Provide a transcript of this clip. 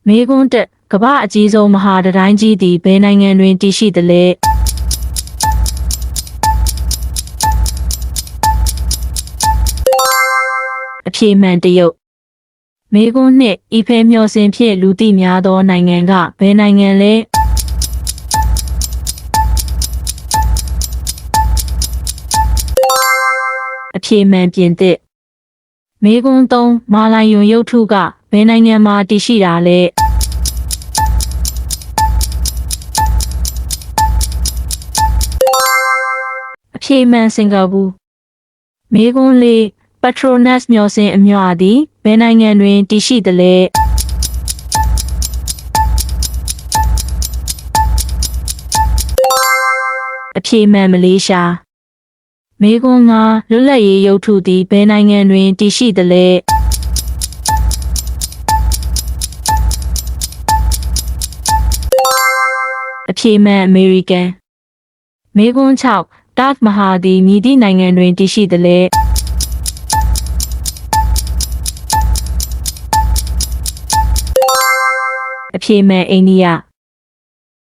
မေကွန်းတက်ကမ္ဘာအကြီးဆုံးမဟာတတိုင်းကြီးသည်ဘယ်နိုင်ငံတွင်တည်ရှိသလဲအဖြေမှန်တရုတ်မေကွန်းနှင့်ဤဖဲမျှော်စင်ဖြင့်လူသိများသောနိုင်ငံကဘယ်နိုင်ငံလဲအဖြေမှန်ပြင်သစ်မေကွန်း3မာလိုင်ယွန်ရုပ်ထုကဘယ်နိုင်ငံမှာတည်ရှိတာလဲအဖြေမှန်စင်ကာပူမေကွန်း4 Petronas မျှော်စင်အမြွာသည်ဘယ်နိုင်ငံတွင်တည်ရှိသလဲအဖြေမှန်မလေးရှားမေကွန်း5လွတ်လပ်ရေးရုပ်ထုသည်ဘယ်နိုင်ငံတွင်တည်ရှိသလဲအဖြေမှန်အမေရိကန်မေကွန်း6တာ့မဟာသည်မည်သည့်နိုင်ငံတွင်တည်ရှိသလဲအဖြေမှန်အိန္ဒိယ